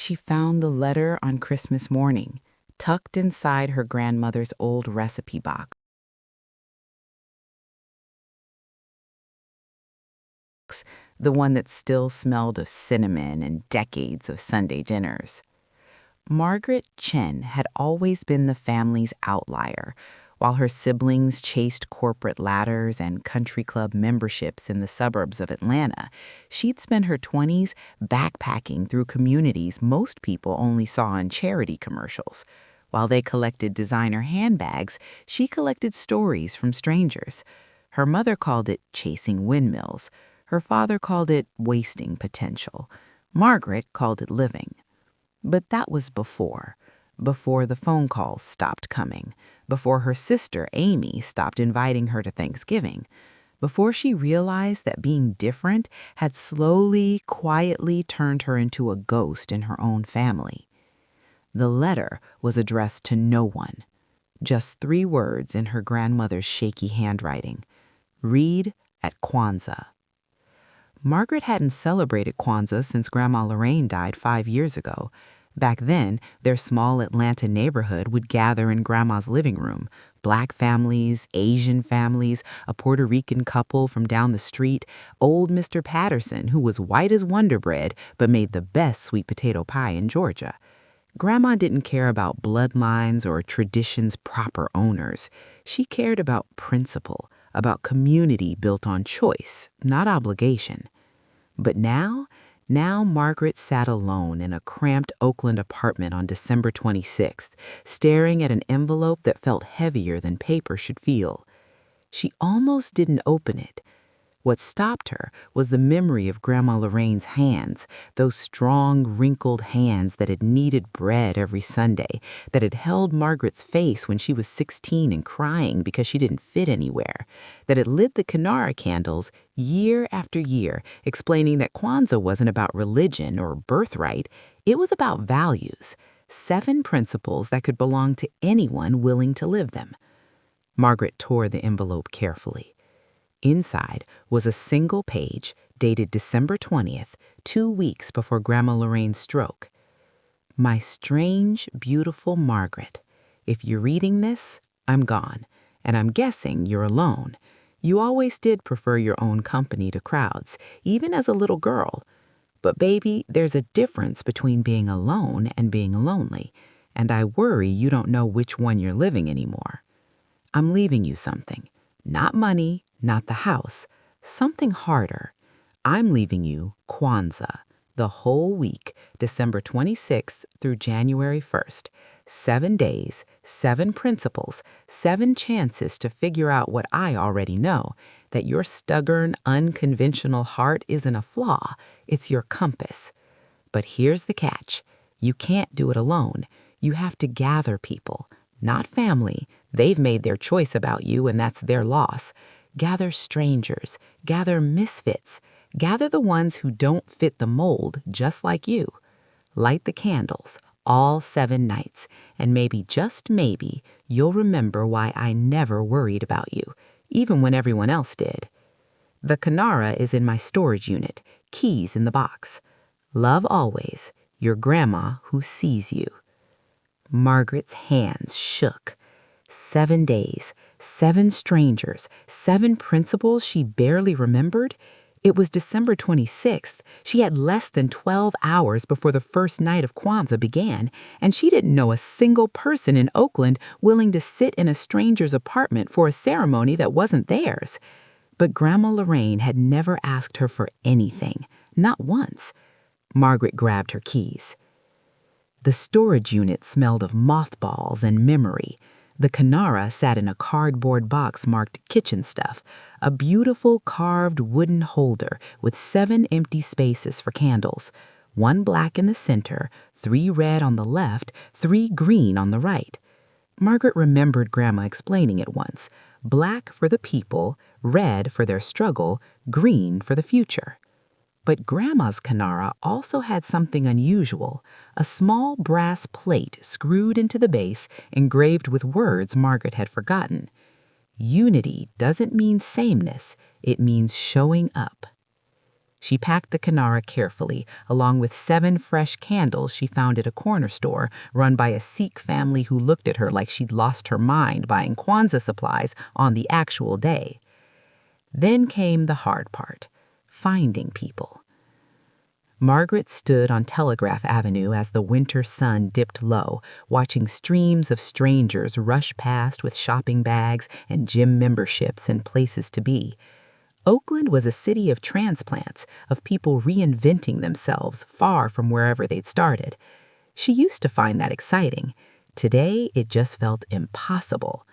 she found the letter on Christmas morning, tucked inside her grandmother's old recipe box, the one that still smelled of cinnamon and decades of Sunday dinners. Margaret Chen had always been the family's outlier. While her siblings chased corporate ladders and country club memberships in the suburbs of Atlanta, she'd spent her 20s backpacking through communities most people only saw in charity commercials. While they collected designer handbags, she collected stories from strangers. Her mother called it chasing windmills. Her father called it wasting potential. Margaret called it living. But that was before the phone calls stopped coming, before her sister Amy stopped inviting her to Thanksgiving, before she realized that being different had slowly, quietly turned her into a ghost in her own family. The letter was addressed to no one, just 3 words in her grandmother's shaky handwriting: "Read at Kwanzaa." Margaret hadn't celebrated Kwanzaa since Grandma Lorraine died 5 years ago. Back then, their small Atlanta neighborhood would gather in Grandma's living room. Black families, Asian families, a Puerto Rican couple from down the street, old Mr. Patterson, who was white as Wonder Bread but made the best sweet potato pie in Georgia. Grandma didn't care about bloodlines or tradition's proper owners. She cared about principle, about community built on choice, not obligation. But now Margaret sat alone in a cramped Oakland apartment on December 26th, staring at an envelope that felt heavier than paper should feel. She almost didn't open it. What stopped her was the memory of Grandma Lorraine's hands, those strong, wrinkled hands that had kneaded bread every Sunday, that had held Margaret's face when she was 16 and crying because she didn't fit anywhere, that had lit the Kinara candles year after year, explaining that Kwanzaa wasn't about religion or birthright, it was about values, 7 principles that could belong to anyone willing to live them. Margaret tore the envelope carefully. Inside was a single page dated December 20th, 2 weeks before Grandma Lorraine's stroke. "My strange, beautiful Margaret, if you're reading this, I'm gone, and I'm guessing you're alone. You always did prefer your own company to crowds, even as a little girl. But baby, there's a difference between being alone and being lonely, and I worry you don't know which one you're living anymore. I'm leaving you something, not money, not the house, something harder. I'm leaving you Kwanzaa, the whole week, December 26th through January 1st. 7 days, 7 principles, 7 chances to figure out what I already know, that your stubborn, unconventional heart isn't a flaw, it's your compass. But here's the catch. You can't do it alone. You have to gather people, not family. They've made their choice about you, and that's their loss. Gather strangers, gather misfits, gather the ones who don't fit the mold just like you. Light the candles, all 7 nights, and maybe, just maybe, you'll remember why I never worried about you, even when everyone else did. The Kinara is in my storage unit, keys in the box. Love always, your grandma who sees you." Margaret's hands shook. 7 days, 7 strangers, 7 principles she barely remembered. It was December 26th. She had less than 12 hours before the first night of Kwanzaa began, and she didn't know a single person in Oakland willing to sit in a stranger's apartment for a ceremony that wasn't theirs. But Grandma Lorraine had never asked her for anything, not once. Margaret grabbed her keys. The storage unit smelled of mothballs and memory. The Kinara sat in a cardboard box marked kitchen stuff, a beautiful carved wooden holder with 7 empty spaces for candles, 1 black in the center, 3 red on the left, 3 green on the right. Margaret remembered Grandma explaining it once: black for the people, red for their struggle, green for the future. But Grandma's Kinara also had something unusual, a small brass plate screwed into the base, engraved with words Margaret had forgotten. Unity doesn't mean sameness, it means showing up. She packed the Kinara carefully, along with 7 fresh candles she found at a corner store run by a Sikh family who looked at her like she'd lost her mind buying Kwanzaa supplies on the actual day. Then came the hard part, finding people. Margaret stood on Telegraph Avenue as the winter sun dipped low, watching streams of strangers rush past with shopping bags and gym memberships and places to be. Oakland was a city of transplants, of people reinventing themselves far from wherever they'd started. She used to find that exciting. Today, it just felt impossible.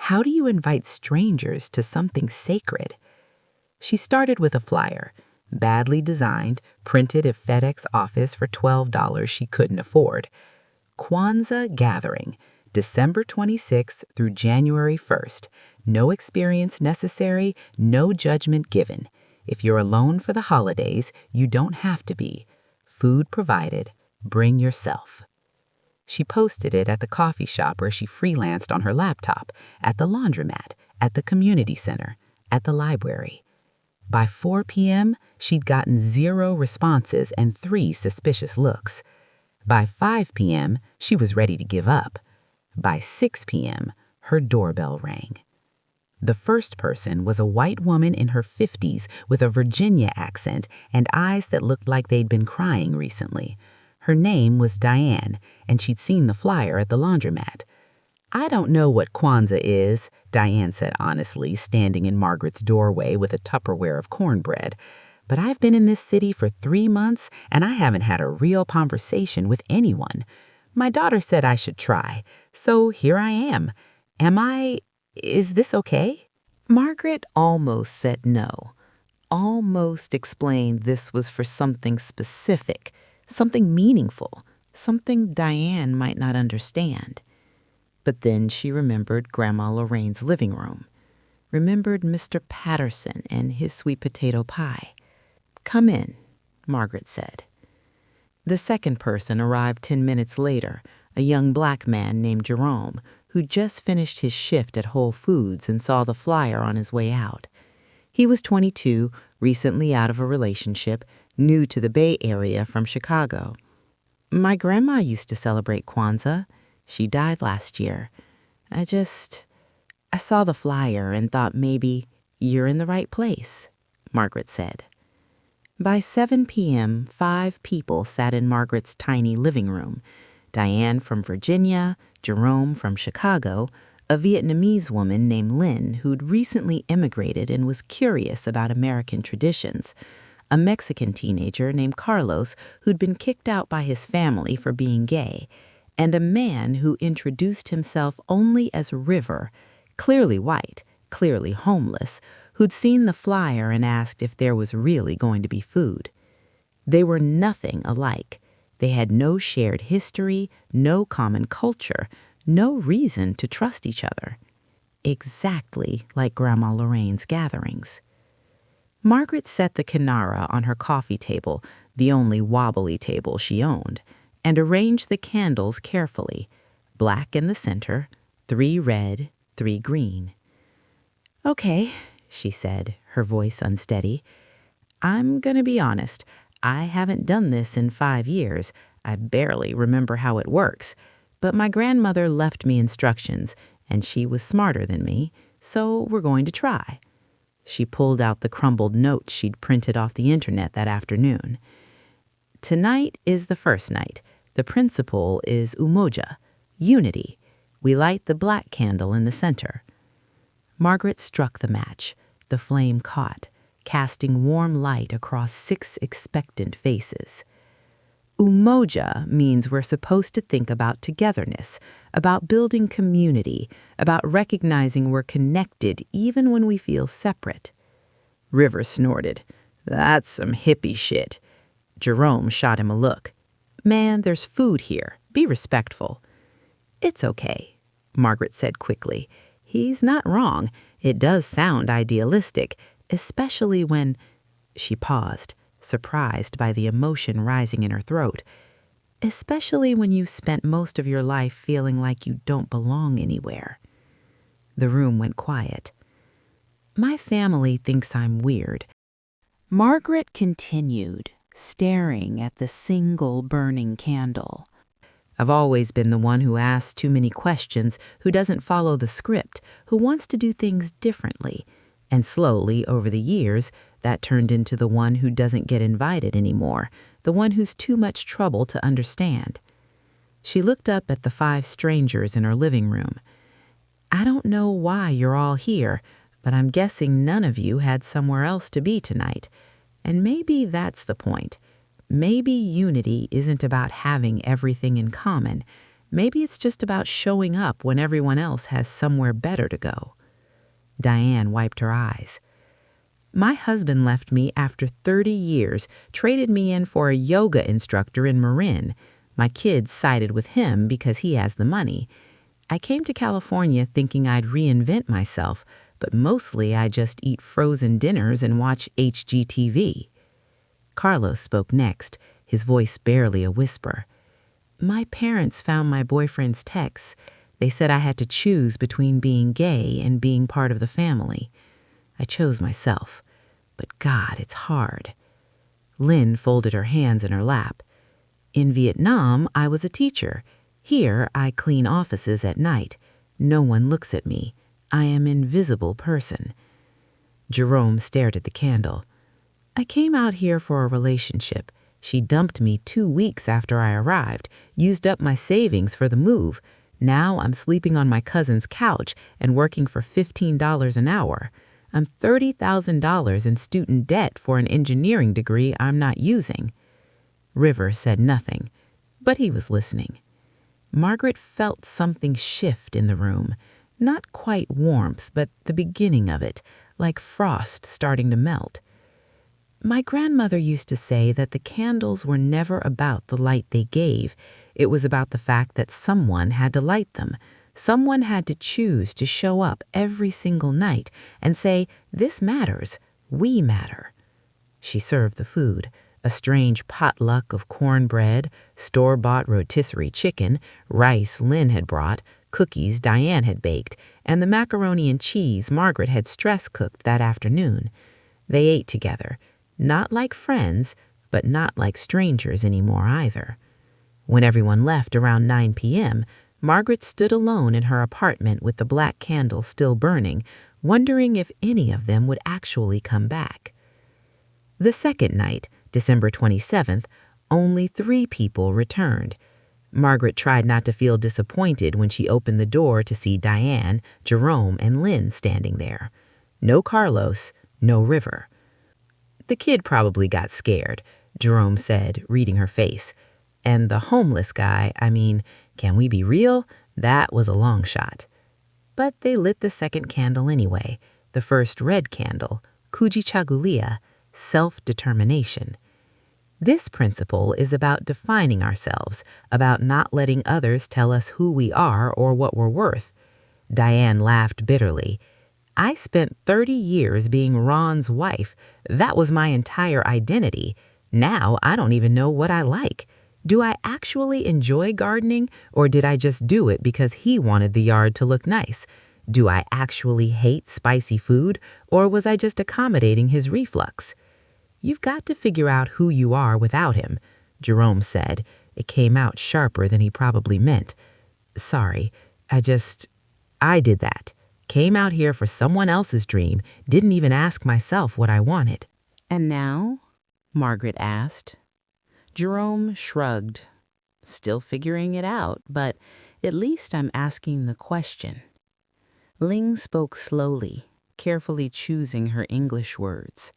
How do you invite strangers to something sacred? She started with a flyer, badly designed, printed at FedEx office for $12 she couldn't afford. Kwanzaa Gathering, December 26th through January 1st. No experience necessary, no judgment given. If you're alone for the holidays, you don't have to be. Food provided. Bring yourself. She posted it at the coffee shop where she freelanced on her laptop, at the laundromat, at the community center, at the library. By 4 p.m., she'd gotten 0 responses and 3 suspicious looks. By 5 p.m., she was ready to give up. By 6 p.m., her doorbell rang. The first person was a white woman in her 50s with a Virginia accent and eyes that looked like they'd been crying recently. Her name was Diane, and she'd seen the flyer at the laundromat. "I don't know what Kwanzaa is," Diane said honestly, standing in Margaret's doorway with a Tupperware of cornbread. "But I've been in this city for 3 months, and I haven't had a real conversation with anyone. My daughter said I should try, so here I am. Is this okay?" Margaret almost said no, almost explained this was for something specific, something meaningful, something Diane might not understand. But then she remembered Grandma Lorraine's living room, remembered Mr. Patterson and his sweet potato pie. "Come in," Margaret said. The second person arrived 10 minutes later, a young black man named Jerome, who just finished his shift at Whole Foods and saw the flyer on his way out. He was 22, recently out of a relationship, new to the Bay Area from Chicago. "My grandma used to celebrate Kwanzaa. She died last year. I saw the flyer and thought maybe you're in the right place," Margaret said. By 7 p.m., 5 people sat in Margaret's tiny living room. Diane from Virginia, Jerome from Chicago, a Vietnamese woman named Lynn who'd recently immigrated and was curious about American traditions, a Mexican teenager named Carlos who'd been kicked out by his family for being gay, and a man who introduced himself only as River, clearly white, clearly homeless, who'd seen the flyer and asked if there was really going to be food. They were nothing alike. They had no shared history, no common culture, no reason to trust each other. Exactly like Grandma Lorraine's gatherings. Margaret set the Kinara on her coffee table, the only wobbly table she owned, and arranged the candles carefully, black in the center, 3 red, 3 green. "Okay," she said, her voice unsteady. "I'm gonna be honest. I haven't done this in 5 years. I barely remember how it works. But my grandmother left me instructions, and she was smarter than me, so we're going to try." She pulled out the crumbled notes she'd printed off the internet that afternoon. "Tonight is the first night. The principle is umoja, unity. We light the black candle in the center." Margaret struck the match. The flame caught, casting warm light across 6 expectant faces. Umoja means we're supposed to think about togetherness, about building community, about recognizing we're connected even when we feel separate. River snorted. "That's some hippie shit." Jerome shot him a look. "Man, there's food here. Be respectful." "It's okay," Margaret said quickly. "He's not wrong. It does sound idealistic, especially when—" She paused, surprised by the emotion rising in her throat. "Especially when you spent most of your life feeling like you don't belong anywhere." The room went quiet. "My family thinks I'm weird. Margaret continued, staring at the single burning candle. I've always been the one who asks too many questions, who doesn't follow the script, who wants to do things differently. And slowly, over the years, that turned into the one who doesn't get invited anymore, the one who's too much trouble to understand. She looked up at the 5 strangers in her living room. I don't know why you're all here, but I'm guessing none of you had somewhere else to be tonight. And maybe that's the point. Maybe unity isn't about having everything in common. Maybe it's just about showing up when everyone else has somewhere better to go. Diane wiped her eyes. My husband left me after 30 years, traded me in for a yoga instructor in Marin. My kids sided with him because he has the money. I came to California thinking I'd reinvent myself, but mostly I just eat frozen dinners and watch HGTV. Carlos spoke next, his voice barely a whisper. My parents found my boyfriend's texts. They said I had to choose between being gay and being part of the family. I chose myself. But God, it's hard. Lynn folded her hands in her lap. In Vietnam, I was a teacher. Here, I clean offices at night. No one looks at me. I am an invisible person. Jerome stared at the candle. I came out here for a relationship. She dumped me 2 weeks after I arrived, used up my savings for the move. Now I'm sleeping on my cousin's couch and working for $15 an hour. I'm $30,000 in student debt for an engineering degree I'm not using. River said nothing, but he was listening. Margaret felt something shift in the room. Not quite warmth, but the beginning of it, like frost starting to melt. My grandmother used to say that the candles were never about the light they gave. It was about the fact that someone had to light them. Someone had to choose to show up every single night and say, this matters, we matter. She served the food, a strange potluck of cornbread, store-bought rotisserie chicken, rice Lynn had brought, cookies Diane had baked, and the macaroni and cheese Margaret had stress-cooked that afternoon. They ate together, not like friends, but not like strangers anymore either. When everyone left around 9 p.m., Margaret stood alone in her apartment with the black candle still burning, wondering if any of them would actually come back. The second night, December 27th, only 3 people returned. Margaret tried not to feel disappointed when she opened the door to see Diane, Jerome, and Lynn standing there. No Carlos, no River. The kid probably got scared, Jerome said, reading her face. And the homeless guy, can we be real? That was a long shot. But they lit the second candle anyway, the first red candle, Kujichagulia, self-determination. This principle is about defining ourselves, about not letting others tell us who we are or what we're worth. Diane laughed bitterly. I spent 30 years being Ron's wife. That was my entire identity. Now I don't even know what I like. Do I actually enjoy gardening, or did I just do it because he wanted the yard to look nice? Do I actually hate spicy food, or was I just accommodating his reflux? You've got to figure out who you are without him, Jerome said. It came out sharper than he probably meant. Sorry, I did that. Came out here for someone else's dream, didn't even ask myself what I wanted. And now? Margaret asked. Jerome shrugged. Still figuring it out, but at least I'm asking the question. Ling spoke slowly, carefully choosing her English words.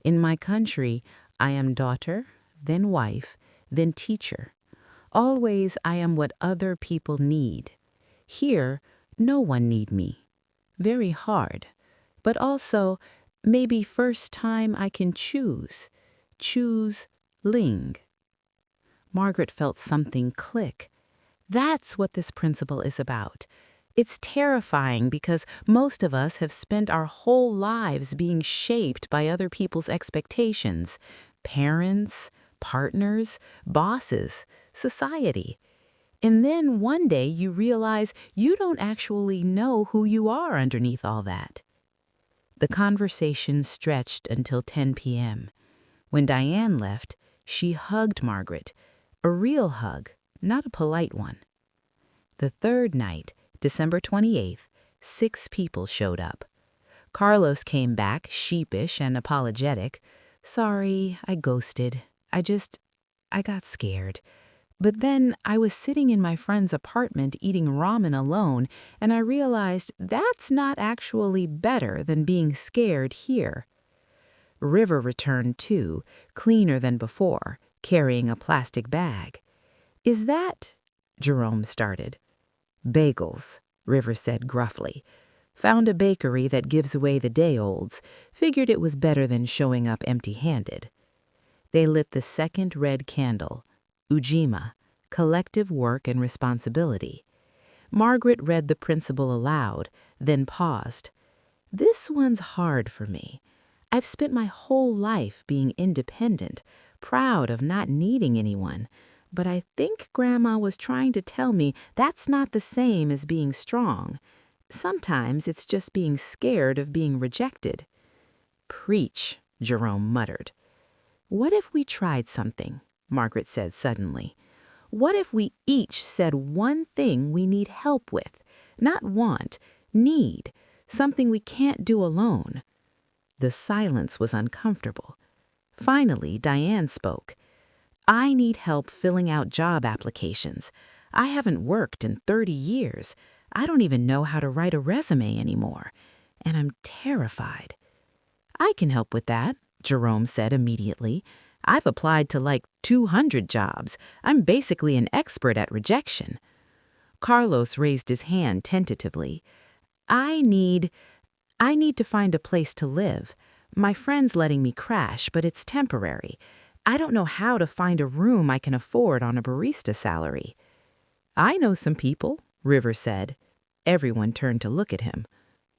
In my country, I am daughter, then wife, then teacher. Always I am what other people need. Here, no one need me. Very hard, but also maybe first time I can choose Ling. Margaret felt something click. That's what this principle is about. It's terrifying because most of us have spent our whole lives being shaped by other people's expectations. Parents, partners, bosses, society. And then one day you realize you don't actually know who you are underneath all that. The conversation stretched until 10 p.m. When Diane left, she hugged Margaret, a real hug, not a polite one. The third night, December 28th, 6 people showed up. Carlos came back, sheepish and apologetic. "Sorry, I ghosted. I got scared. But then I was sitting in my friend's apartment eating ramen alone, and I realized that's not actually better than being scared here." River returned too, cleaner than before, carrying a plastic bag. "Is that—" Jerome started. "Bagels," River said gruffly. "Found a bakery that gives away the day-olds. Figured it was better than showing up empty-handed." They lit the second red candle, Ujima, collective work and responsibility. Margaret read the principle aloud, then paused. "This one's hard for me. I've spent my whole life being independent, proud of not needing anyone. But I think Grandma was trying to tell me that's not the same as being strong. Sometimes it's just being scared of being rejected." "Preach," Jerome muttered. "What if we tried something?" Margaret said suddenly. "What if we each said one thing we need help with? Not want, need. Something we can't do alone." The silence was uncomfortable. Finally, Diane spoke. "I need help filling out job applications. I haven't worked in 30 years. I don't even know how to write a resume anymore. And I'm terrified." "I can help with that," Jerome said immediately. "I've applied to like 200 jobs. I'm basically an expert at rejection." Carlos raised his hand tentatively. I need to find a place to live. My friend's letting me crash, but it's temporary. I don't know how to find a room I can afford on a barista salary." "I know some people," River said. Everyone turned to look at him.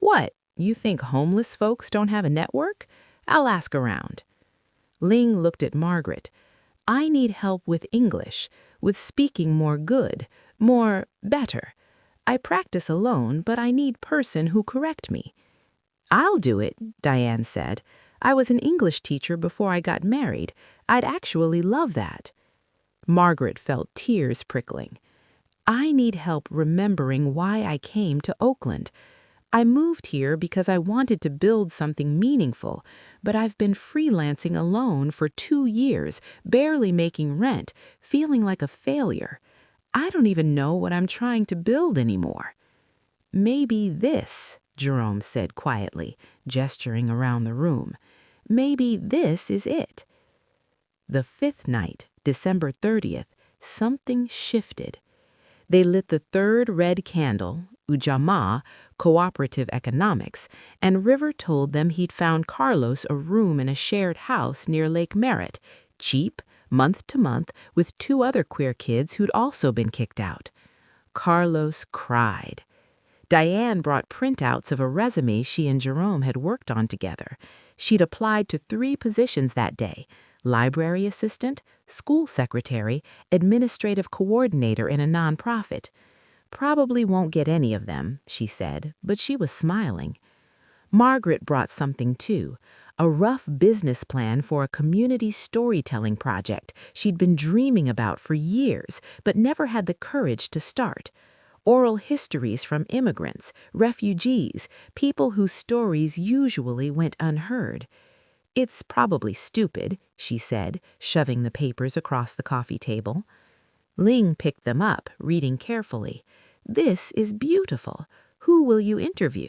"What, you think homeless folks don't have a network? I'll ask around." Ling looked at Margaret. "I need help with English, with speaking more good, more better. I practice alone, but I need person who correct me." "I'll do it," Diane said. "I was an English teacher before I got married. I'd actually love that." Margaret felt tears prickling. "I need help remembering why I came to Oakland. I moved here because I wanted to build something meaningful, but I've been freelancing alone for 2 years, barely making rent, feeling like a failure. I don't even know what I'm trying to build anymore." "Maybe this," Jerome said quietly, gesturing around the room. "Maybe this is it." The 5th night, December 30th, something shifted. They lit the third red candle, Ujamaa, cooperative economics, and River told them he'd found Carlos a room in a shared house near Lake Merritt, cheap, month to month, with 2 other queer kids who'd also been kicked out. Carlos cried. Diane brought printouts of a resume she and Jerome had worked on together. She'd applied to 3 positions that day: library assistant, school secretary, administrative coordinator in a nonprofit. "Probably won't get any of them," she said, but she was smiling. Margaret brought something too, a rough business plan for a community storytelling project she'd been dreaming about for years but never had the courage to start. Oral histories from immigrants, refugees, people whose stories usually went unheard. "It's probably stupid," she said, shoving the papers across the coffee table. Ling picked them up, reading carefully. "This is beautiful. Who will you interview?"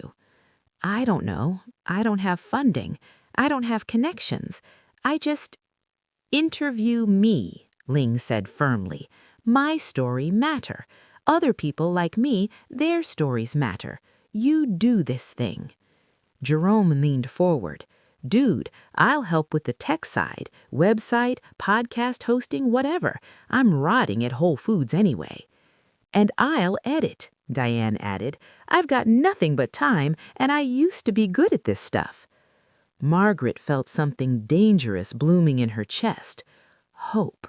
"I don't know. I don't have funding. I don't have connections. I just—" "Interview me," Ling said firmly. "My story matter. Other people like me, their stories matter. You do this thing." Jerome leaned forward. "Dude, I'll help with the tech side, website, podcast hosting, whatever. I'm rotting at Whole Foods anyway." "And I'll edit," Diane added. "I've got nothing but time, and I used to be good at this stuff." Margaret felt something dangerous blooming in her chest. Hope.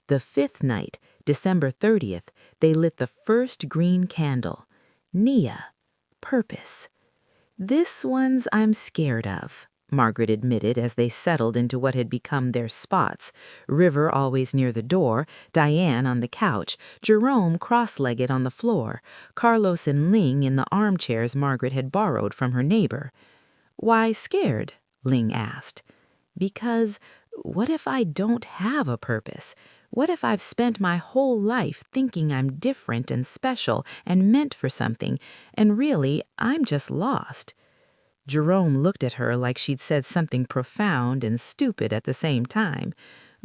The 5th night, December 30th, they lit the first green candle. Nia, purpose. This one's I'm scared of, Margaret admitted as they settled into what had become their spots. River always near the door, Diane on the couch, Jerome cross-legged on the floor, Carlos and Ling in the armchairs Margaret had borrowed from her neighbor. Why scared? Ling asked. Because what if I don't have a purpose? What if I've spent my whole life thinking I'm different and special and meant for something, and really I'm just lost? Jerome looked at her like she'd said something profound and stupid at the same time.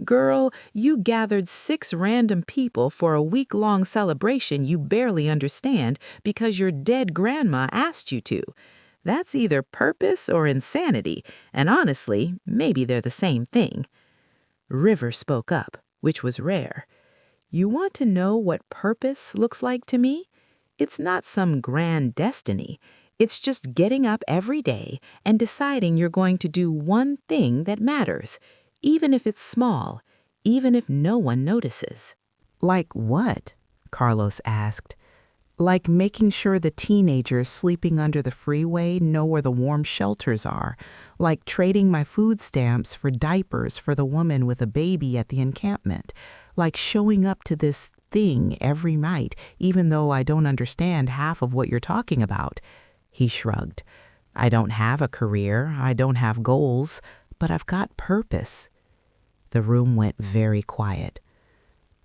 Girl, you gathered 6 random people for a week-long celebration you barely understand because your dead grandma asked you to. That's either purpose or insanity, and honestly, maybe they're the same thing. River spoke up, which was rare. You want to know what purpose looks like to me? It's not some grand destiny. It's just getting up every day and deciding you're going to do one thing that matters, even if it's small, even if no one notices. Like what? Carlos asked. Like making sure the teenagers sleeping under the freeway know where the warm shelters are. Like trading my food stamps for diapers for the woman with a baby at the encampment. Like showing up to this thing every night, even though I don't understand half of what you're talking about. He shrugged. I don't have a career, I don't have goals, but I've got purpose. The room went very quiet.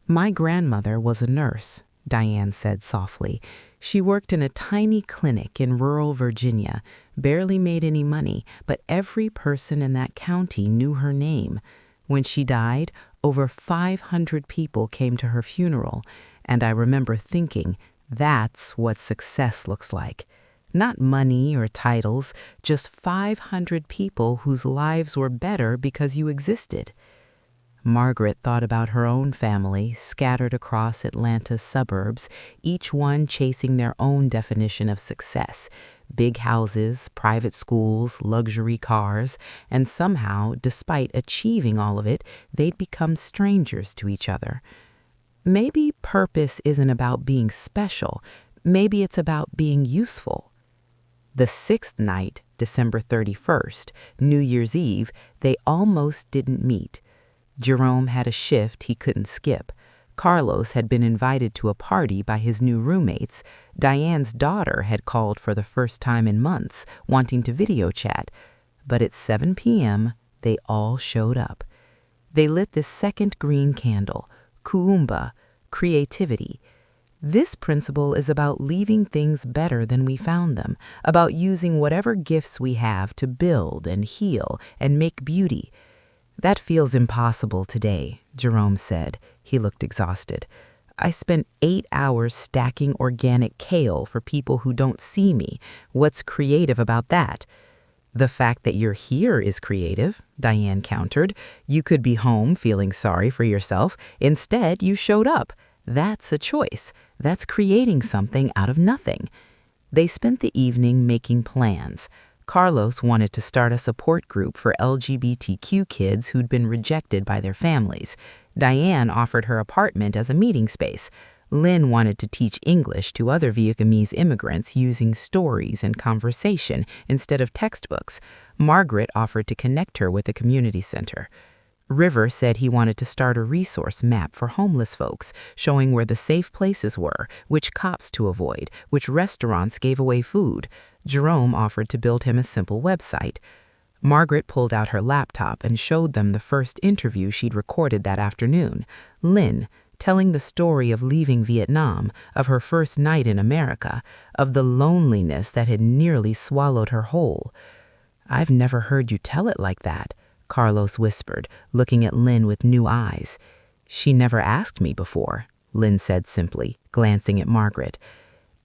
My grandmother was a nurse, Diane said softly. She worked in a tiny clinic in rural Virginia, barely made any money, but every person in that county knew her name. When she died, over 500 people came to her funeral, and I remember thinking, that's what success looks like. Not money or titles, just 500 people whose lives were better because you existed. Margaret thought about her own family scattered across Atlanta's suburbs, each one chasing their own definition of success. Big houses, private schools, luxury cars, and somehow, despite achieving all of it, they'd become strangers to each other. Maybe purpose isn't about being special. Maybe it's about being useful. The 6th night, December 31st, New Year's Eve, they almost didn't meet. Jerome had a shift he couldn't skip. Carlos had been invited to a party by his new roommates. Diane's daughter had called for the first time in months, wanting to video chat. But at 7 p.m., they all showed up. They lit this second green candle, Kuumba, creativity. This principle is about leaving things better than we found them, about using whatever gifts we have to build and heal and make beauty. That feels impossible today, Jerome said. He looked exhausted. I spent 8 hours stacking organic kale for people who don't see me. What's creative about that? The fact that you're here is creative, Diane countered. You could be home feeling sorry for yourself. Instead, you showed up. That's a choice. That's creating something out of nothing. They spent the evening making plans. Carlos wanted to start a support group for LGBTQ kids who'd been rejected by their families. Diane offered her apartment as a meeting space. Lynn wanted to teach English to other Vietnamese immigrants using stories and conversation instead of textbooks. Margaret offered to connect her with a community center. River said he wanted to start a resource map for homeless folks, showing where the safe places were, which cops to avoid, which restaurants gave away food. Jerome offered to build him a simple website. Margaret pulled out her laptop and showed them the first interview she'd recorded that afternoon. Lynn, telling the story of leaving Vietnam, of her first night in America, of the loneliness that had nearly swallowed her whole. "I've never heard you tell it like that," Carlos whispered, looking at Lynn with new eyes. "She never asked me before," Lynn said simply, glancing at Margaret.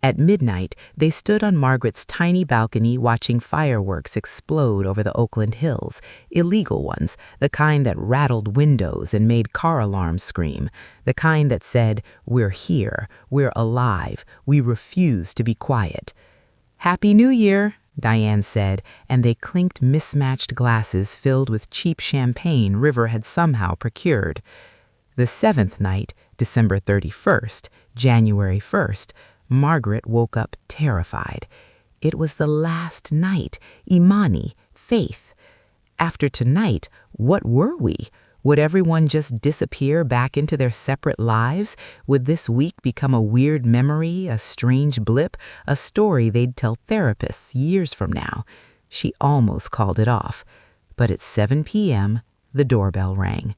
At midnight, they stood on Margaret's tiny balcony watching fireworks explode over the Oakland Hills, illegal ones, the kind that rattled windows and made car alarms scream, the kind that said, "We're here, we're alive, we refuse to be quiet." "Happy New Year," Diane said, and they clinked mismatched glasses filled with cheap champagne River had somehow procured. The 7th night, December 31st, January 1st, Margaret woke up terrified. It was the last night, Imani, faith. After tonight, what were we? Would everyone just disappear back into their separate lives? Would this week become a weird memory, a strange blip, a story they'd tell therapists years from now? She almost called it off. But at 7 p.m., the doorbell rang.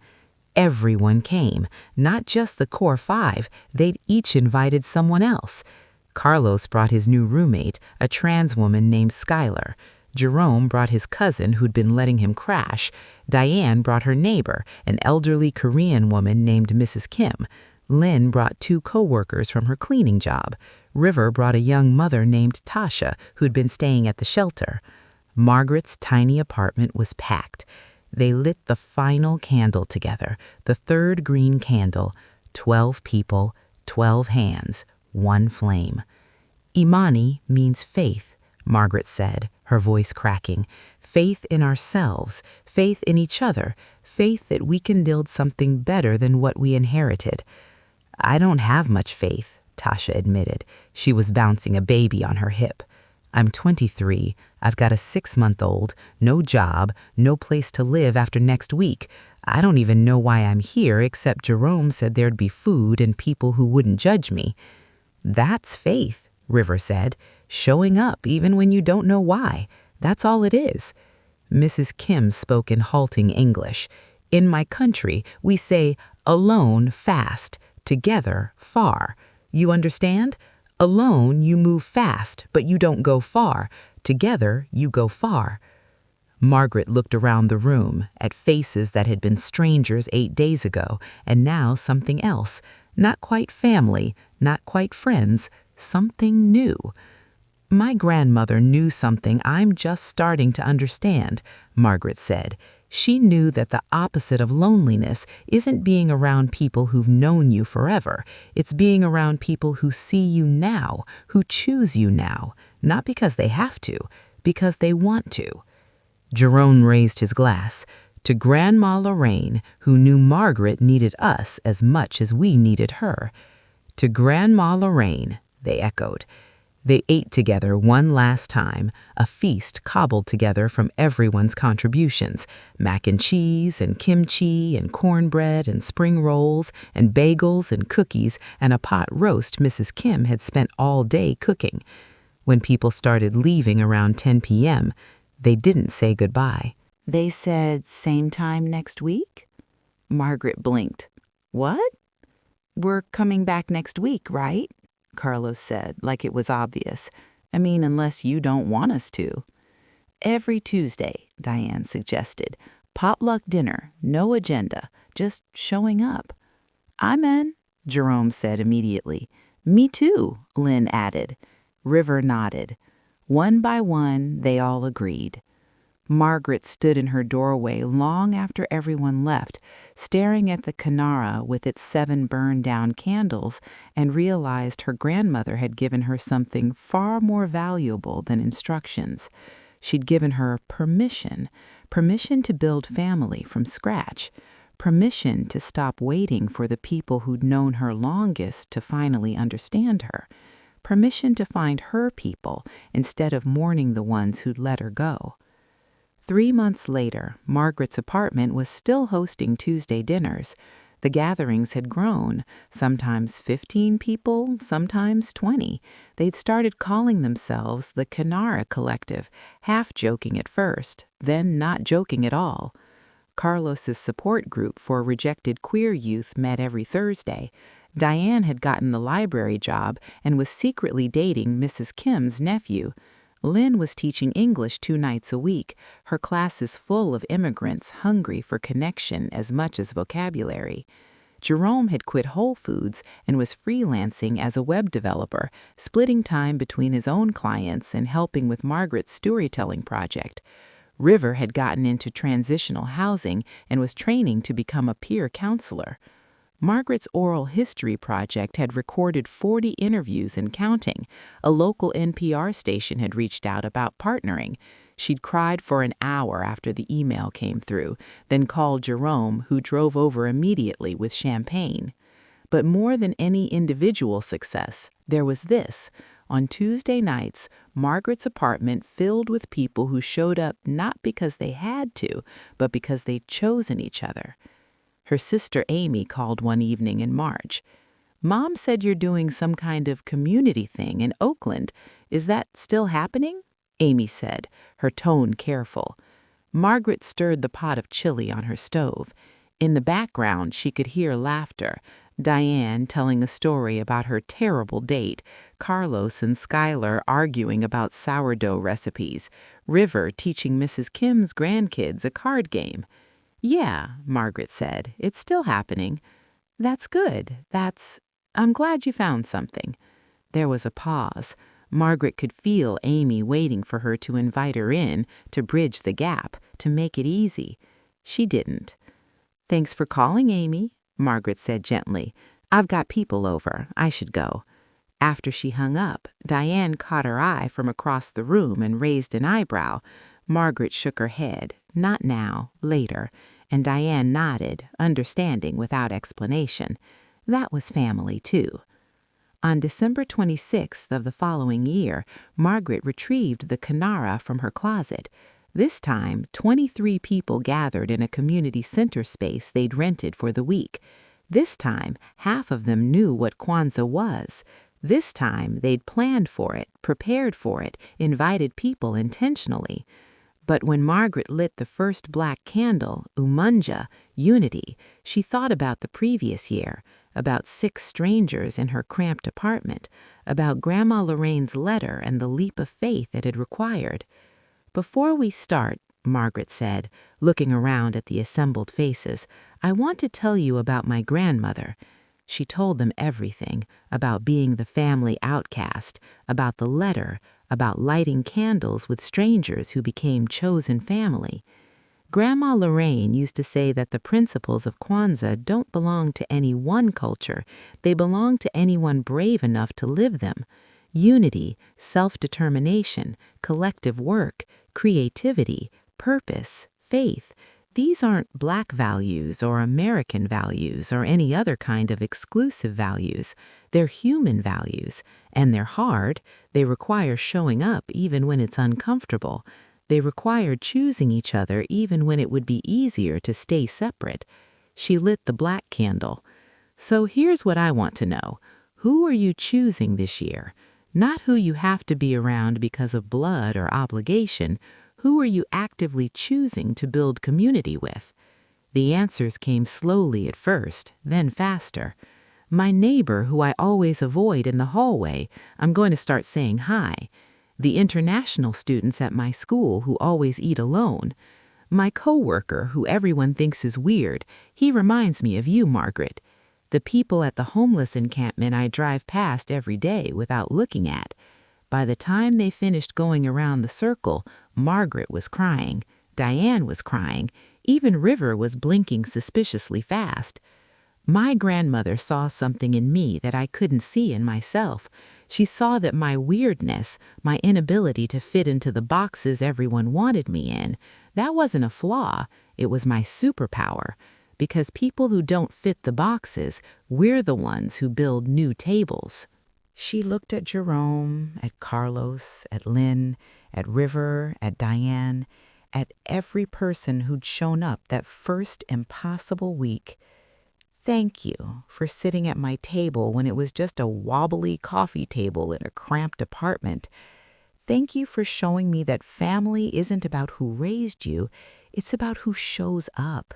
Everyone came, not just the core five. They'd each invited someone else. Carlos brought his new roommate, a trans woman named Skylar. Jerome brought his cousin who'd been letting him crash. Diane brought her neighbor, an elderly Korean woman named Mrs. Kim. Lynn brought 2 co-workers from her cleaning job. River brought a young mother named Tasha who'd been staying at the shelter. Margaret's tiny apartment was packed. They lit the final candle together, the third green candle. 12 people, 12 hands, 1 flame. Imani means faith, Margaret said, her voice cracking. Faith in ourselves, faith in each other, faith that we can build something better than what we inherited. I don't have much faith, Tasha admitted. She was bouncing a baby on her hip. I'm 23. I've got a 6-month-old, no job, no place to live after next week. I don't even know why I'm here, except Jerome said there'd be food and people who wouldn't judge me. That's faith, River said. Showing up even when you don't know why. That's all it is. Mrs. Kim spoke in halting English. In my country, we say, alone, fast, together, far. You understand? Alone, you move fast, but you don't go far. Together, you go far. Margaret looked around the room, at faces that had been strangers 8 days ago, and now something else. Not quite family, not quite friends, something new. My grandmother knew something I'm just starting to understand, Margaret said. She knew that the opposite of loneliness isn't being around people who've known you forever. It's being around people who see you now, who choose you now, not because they have to, because they want to. Jerome raised his glass. To Grandma Lorraine, who knew Margaret needed us as much as we needed her. To Grandma Lorraine, they echoed. They ate together one last time, a feast cobbled together from everyone's contributions, mac and cheese and kimchi and cornbread and spring rolls and bagels and cookies and a pot roast Mrs. Kim had spent all day cooking. When people started leaving around 10 p.m., they didn't say goodbye. They said same time next week? Margaret blinked. What? We're coming back next week, right? Carlos said, like it was obvious. I mean, unless you don't want us to. Every Tuesday, Diane suggested. Potluck dinner, no agenda, just showing up. I'm in, Jerome said immediately. Me too, Lynn added. River nodded. One by one, they all agreed. Margaret stood in her doorway long after everyone left, staring at the Canara with its 7 burned-down candles, and realized her grandmother had given her something far more valuable than instructions. She'd given her permission to build family from scratch, permission to stop waiting for the people who'd known her longest to finally understand her, permission to find her people instead of mourning the ones who'd let her go. 3 months later, Margaret's apartment was still hosting Tuesday dinners. The gatherings had grown, sometimes 15 people, sometimes 20. They'd started calling themselves the Canara Collective, half joking at first, then not joking at all. Carlos's support group for rejected queer youth met every Thursday. Diane had gotten the library job and was secretly dating Mrs. Kim's nephew. Lynn was teaching English 2 nights a week, her classes full of immigrants hungry for connection as much as vocabulary. Jerome had quit Whole Foods and was freelancing as a web developer, splitting time between his own clients and helping with Margaret's storytelling project. River had gotten into transitional housing and was training to become a peer counselor. Margaret's oral history project had recorded 40 interviews and counting. A local NPR station had reached out about partnering. She'd cried for an hour after the email came through, then called Jerome, who drove over immediately with champagne. But more than any individual success, there was this. On Tuesday nights, Margaret's apartment filled with people who showed up not because they had to, but because they'd chosen each other. Her sister Amy called one evening in March. "Mom said you're doing some kind of community thing in Oakland. Is that still happening?" Amy said, her tone careful. Margaret stirred the pot of chili on her stove. In the background, she could hear laughter. Diane telling a story about her terrible date, Carlos and Skylar arguing about sourdough recipes, River teaching Mrs. Kim's grandkids a card game. "Yeah," Margaret said, "it's still happening." "That's good. I'm glad you found something." There was a pause. Margaret could feel Amy waiting for her to invite her in, to bridge the gap, to make it easy. She didn't. "Thanks for calling, Amy," Margaret said gently. "I've got people over. I should go." After she hung up, Diane caught her eye from across the room and raised an eyebrow. Margaret shook her head. "Not now, later," and Diane nodded, understanding without explanation. That was family, too. On December 26th of the following year, Margaret retrieved the Canara from her closet. This time, 23 people gathered in a community center space they'd rented for the week. This time, half of them knew what Kwanzaa was. This time, they'd planned for it, prepared for it, invited people intentionally. But when Margaret lit the first black candle, Umunja, unity, she thought about the previous year, about 6 strangers in her cramped apartment, about Grandma Lorraine's letter and the leap of faith it had required. "Before we start," Margaret said, looking around at the assembled faces, "I want to tell you about my grandmother." She told them everything, about being the family outcast, about the letter, about lighting candles with strangers who became chosen family. Grandma Lorraine used to say that the principles of Kwanzaa don't belong to any one culture, they belong to anyone brave enough to live them. Unity, self-determination, collective work, creativity, purpose, faith. These aren't Black values or American values or any other kind of exclusive values. They're human values, and they're hard. They require showing up even when it's uncomfortable. They require choosing each other even when it would be easier to stay separate. She lit the black candle. "So here's what I want to know. Who are you choosing this year? Not who you have to be around because of blood or obligation. Who are you actively choosing to build community with?" The answers came slowly at first, then faster. "My neighbor who I always avoid in the hallway. I'm going to start saying hi. The international students at my school who always eat alone. My coworker who everyone thinks is weird. He reminds me of you, Margaret. The people at the homeless encampment I drive past every day without looking at." By the time they finished going around the circle, Margaret was crying, Diane was crying, even River was blinking suspiciously fast. "My grandmother saw something in me that I couldn't see in myself. She saw that my weirdness, my inability to fit into the boxes everyone wanted me in, that wasn't a flaw, it was my superpower. Because people who don't fit the boxes, we're the ones who build new tables." She looked at Jerome, at Carlos, at Lynn, at River, at Diane, at every person who'd shown up that first impossible week. "Thank you for sitting at my table when it was just a wobbly coffee table in a cramped apartment. Thank you for showing me that family isn't about who raised you, it's about who shows up."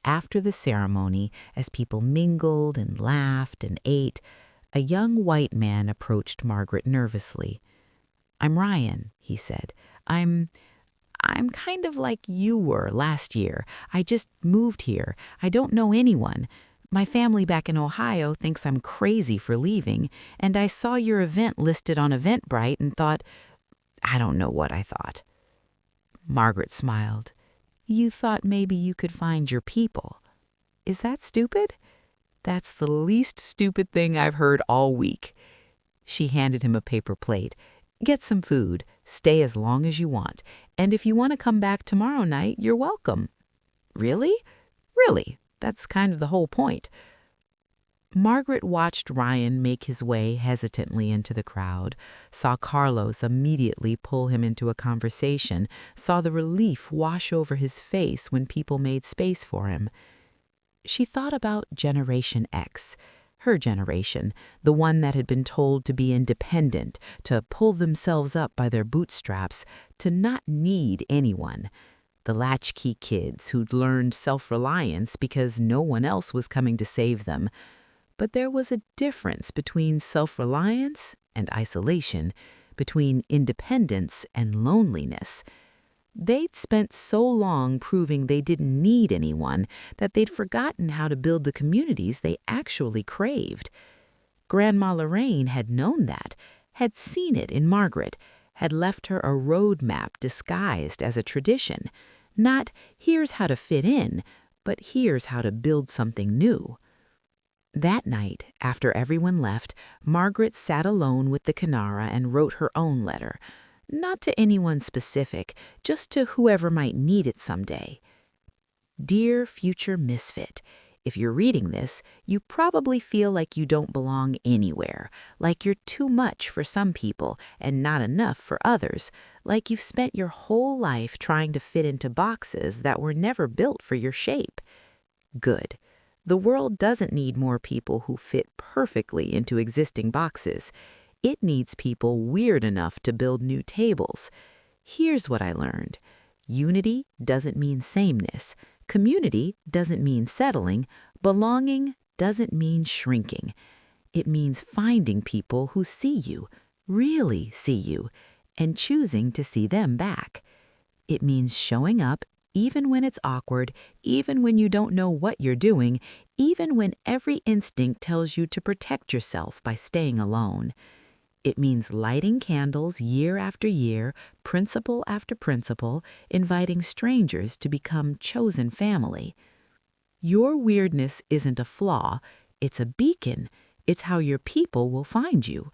After the ceremony, as people mingled and laughed and ate, a young white man approached Margaret nervously. "I'm Ryan," he said. I'm kind of like you were last year. I just moved here. I don't know anyone. My family back in Ohio thinks I'm crazy for leaving, and I saw your event listed on Eventbrite and thought, I don't know what I thought." Margaret smiled. "You thought maybe you could find your people. Is that stupid?" "That's the least stupid thing I've heard all week." She handed him a paper plate. "Get some food. Stay as long as you want. And if you want to come back tomorrow night, you're welcome." "Really?" "Really. That's kind of the whole point." Margaret watched Ryan make his way hesitantly into the crowd, saw Carlos immediately pull him into a conversation, saw the relief wash over his face when people made space for him. She thought about Generation X, her generation, the one that had been told to be independent, to pull themselves up by their bootstraps, to not need anyone. The latchkey kids who'd learned self-reliance because no one else was coming to save them. But there was a difference between self-reliance and isolation, between independence and loneliness. They'd spent so long proving they didn't need anyone that they'd forgotten how to build the communities they actually craved. Grandma Lorraine had known that, had seen it in Margaret, had left her a roadmap disguised as a tradition. Not, here's how to fit in, but here's how to build something new. That night, after everyone left, Margaret sat alone with the Canara and wrote her own letter. Not to anyone specific, just to whoever might need it someday. Dear future misfit, if you're reading this, you probably feel like you don't belong anywhere, like you're too much for some people and not enough for others, like you've spent your whole life trying to fit into boxes that were never built for your shape. Good. The world doesn't need more people who fit perfectly into existing boxes. It needs people weird enough to build new tables. Here's what I learned. Unity doesn't mean sameness. Community doesn't mean settling. Belonging doesn't mean shrinking. It means finding people who see you, really see you, and choosing to see them back. It means showing up even when it's awkward, even when you don't know what you're doing, even when every instinct tells you to protect yourself by staying alone. It means lighting candles year after year, principle after principle, inviting strangers to become chosen family. Your weirdness isn't a flaw, it's a beacon. It's how your people will find you.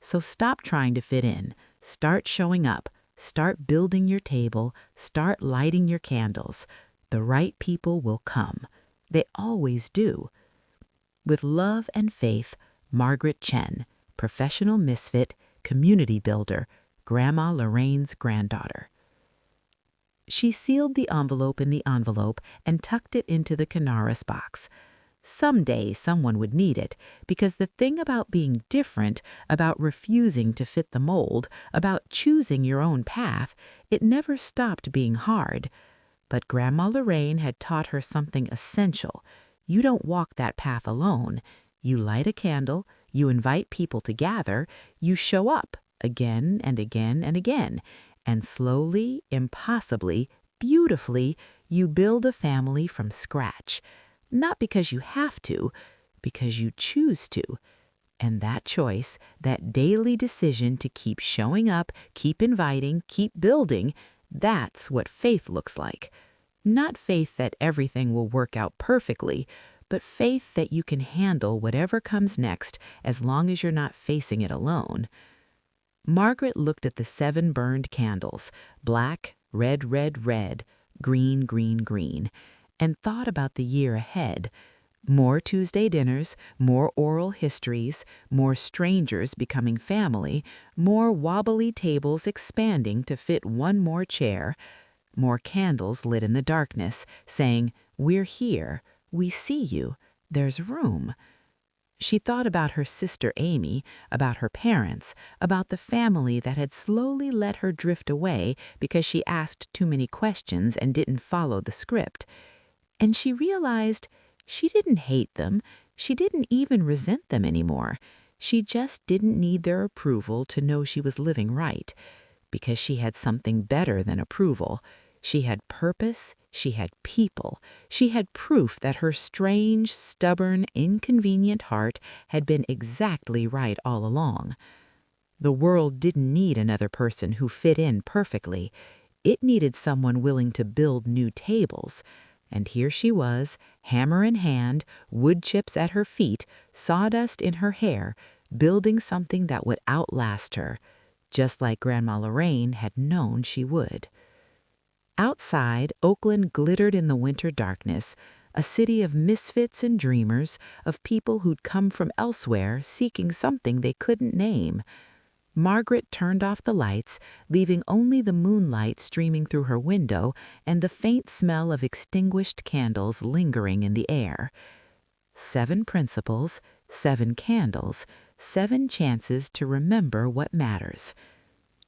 So stop trying to fit in. Start showing up. Start building your table. Start lighting your candles. The right people will come. They always do. With love and faith, Margaret Chen, professional misfit, community builder, Grandma Lorraine's granddaughter. She sealed the envelope in the envelope and tucked it into the Canaris box. Someday someone would need it, because the thing about being different, about refusing to fit the mold, about choosing your own path, it never stopped being hard. But Grandma Lorraine had taught her something essential. You don't walk that path alone. You light a candle, you invite people to gather, you show up again and again and again, and slowly, impossibly, beautifully, you build a family from scratch. Not because you have to, because you choose to. And that choice, that daily decision to keep showing up, keep inviting, keep building, that's what faith looks like. Not faith that everything will work out perfectly, but faith that you can handle whatever comes next as long as you're not facing it alone. Margaret looked at the 7 burned candles, black, red, red, red, green, green, green, and thought about the year ahead. More Tuesday dinners, more oral histories, more strangers becoming family, more wobbly tables expanding to fit one more chair, more candles lit in the darkness, saying, "We're here, we see you, there's room." She thought about her sister Amy, about her parents, about the family that had slowly let her drift away because she asked too many questions and didn't follow the script. And she realized she didn't hate them, she didn't even resent them anymore. She just didn't need their approval to know she was living right, because she had something better than approval. She had purpose, she had people, she had proof that her strange, stubborn, inconvenient heart had been exactly right all along. The world didn't need another person who fit in perfectly. It needed someone willing to build new tables. And here she was, hammer in hand, wood chips at her feet, sawdust in her hair, building something that would outlast her, just like Grandma Lorraine had known she would. Outside, Oakland glittered in the winter darkness. a city of misfits and dreamers, of people who'd come from elsewhere seeking something they couldn't name. Margaret turned off the lights, leaving only the moonlight streaming through her window and the faint smell of extinguished candles lingering in the air. 7 principles, 7 candles, 7 chances to remember what matters.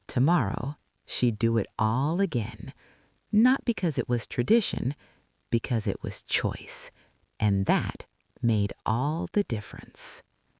Tomorrow, she'd do it all again. Not because it was tradition, because it was choice. And that made all the difference.